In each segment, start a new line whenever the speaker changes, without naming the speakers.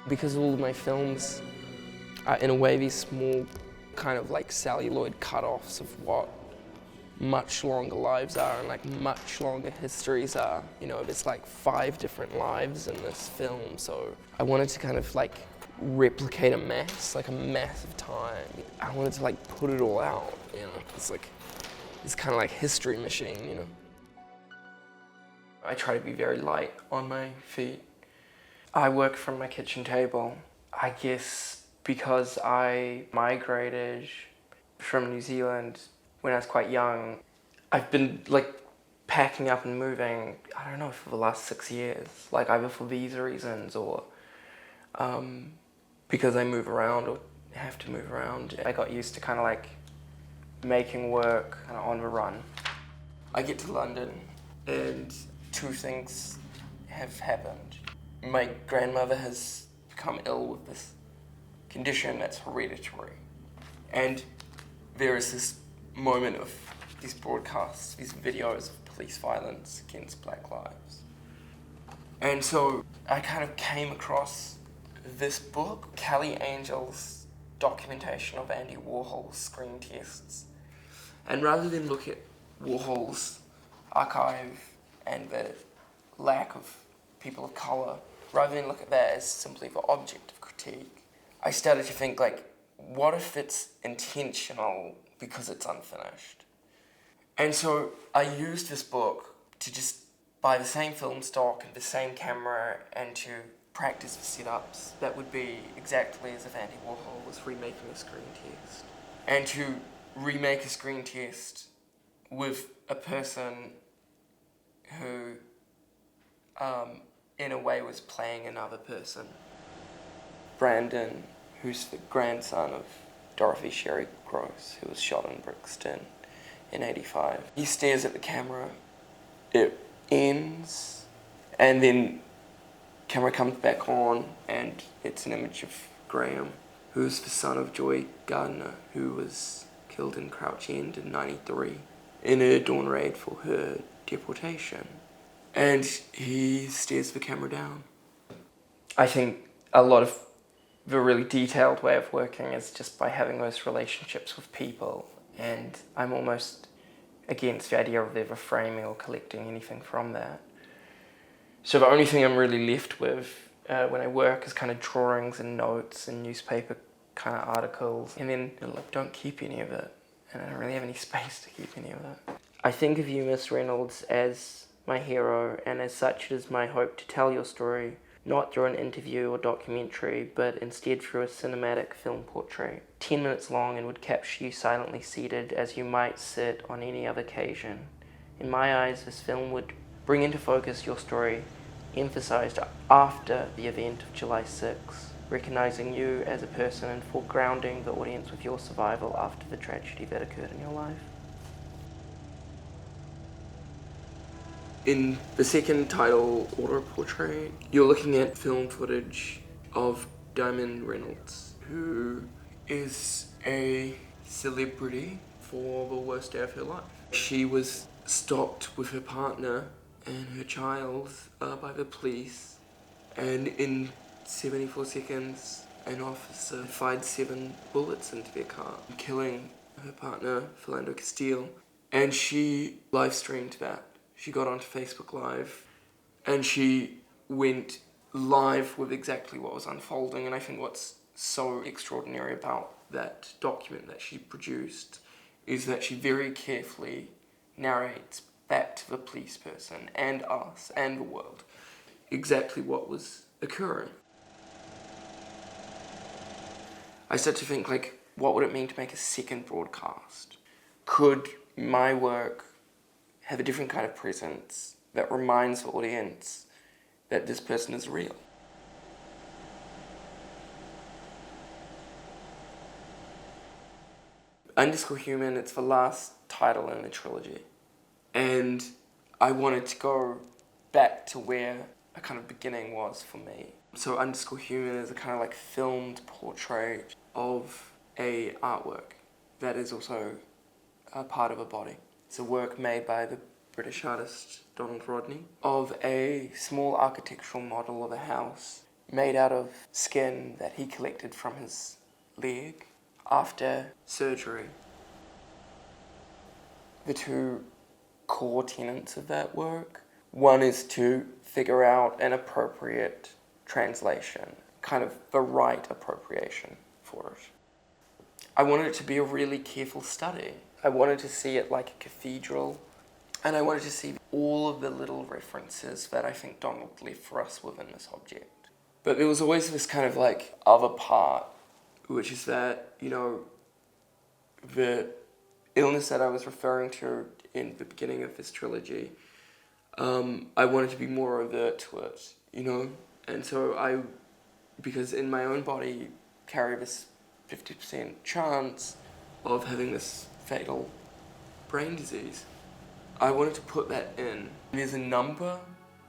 Because all of my films are in a way these small kind of like celluloid cut-offs of what much longer lives are and like much longer histories are. You know, there's like 5 different lives in this film, so I wanted to kind of like replicate a mass of time. I wanted to like put it all out, you know. It's like, it's kind of like history machine, you know. I try to be very light on my feet. I work from my kitchen table. I guess because I migrated from New Zealand when I was quite young, I've been like packing up and moving, I don't know, for the last 6 years, like either for visa reasons or because I move around or have to move around. I got used to kind of like making work kind of on the run. I get to London and 2 things have happened. My grandmother has become ill with this condition that's hereditary. And there is this moment of these broadcasts, these videos of police violence against Black lives. And so I kind of came across this book, Kelly Angel's documentation of Andy Warhol's screen tests. And rather than look at Warhol's archive and the lack of people of colour, rather than look at that as simply the object of critique, I started to think, like, what if it's intentional because it's unfinished? And so I used this book to just buy the same film stock and the same camera and to practice the setups that would be exactly as if Andy Warhol was remaking a screen test. And to remake a screen test with a person who, in a way, was playing another person. Brandon, who's the grandson of Dorothy Sherry Gross, who was shot in Brixton in '85. He stares at the camera, it ends, and then camera comes back on, and it's an image of Graham, who's the son of Joy Gardner, who was killed in Crouch End in '93 in a dawn raid for her deportation. And he stares the camera down. I think a lot of the really detailed way of working is just by having those relationships with people, and I'm almost against the idea of ever framing or collecting anything from that. So the only thing I'm really left with when I work is kind of drawings and notes and newspaper kind of articles, and then don't keep any of it, and I don't really have any space to keep any of it. I think of you, Miss Reynolds, as my hero, and as such it is my hope to tell your story, not through an interview or documentary, but instead through a cinematic film portrait, 10 minutes long, and would capture you silently seated as you might sit on any other occasion. In my eyes, this film would bring into focus your story, emphasized after the event of July 6, recognizing you as a person and foregrounding the audience with your survival after the tragedy that occurred in your life. In the second title, AUTOPORTRAIT, you're looking at film footage of Diamond Reynolds, who is a celebrity for the worst day of her life. She was stopped with her partner and her child by the police, and in 74 seconds, an officer fired 7 bullets into their car, killing her partner, Philando Castile, and she live-streamed that. She got onto Facebook Live, and she went live with exactly what was unfolding, and I think what's so extraordinary about that document that she produced is that she very carefully narrates back to the police person, and us, and the world, exactly what was occurring. I started to think, like, what would it mean to make a second broadcast? Could my work have a different kind of presence that reminds the audience that this person is real? _Human, it's the last title in the trilogy. And I wanted to go back to where a kind of beginning was for me. So _Human is a kind of like filmed portrait of a artwork that is also a part of a body. It's a work made by the British artist Donald Rodney of a small architectural model of a house made out of skin that he collected from his leg after surgery. The two core tenets of that work. One is to figure out an appropriate translation, kind of the right appropriation for it. I wanted it to be a really careful study. I wanted to see it like a cathedral, and I wanted to see all of the little references that I think Donald left for us within this object. But there was always this kind of like other part, which is that, you know, the illness that I was referring to in the beginning of this trilogy, I wanted to be more overt to it, you know? And so because in my own body, carry this 50% chance of having this fatal brain disease. I wanted to put that in. There's a number.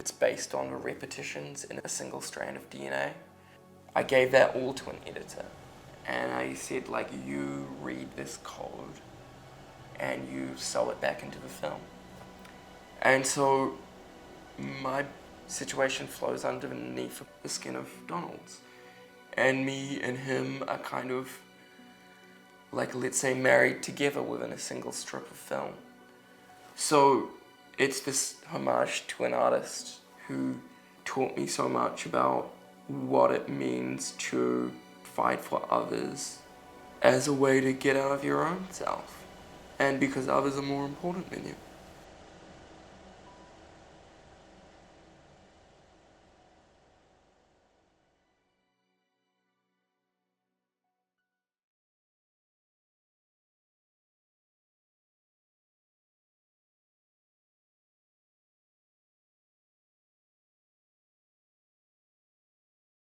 It's based on the repetitions in a single strand of DNA. I gave that all to an editor. And I said, like, you read this code and you sew it back into the film. And so my situation flows underneath the skin of Donald's. And me and him are kind of, like, let's say, married together within a single strip of film. So it's this homage to an artist who taught me so much about what it means to fight for others as a way to get out of your own self, and because others are more important than you.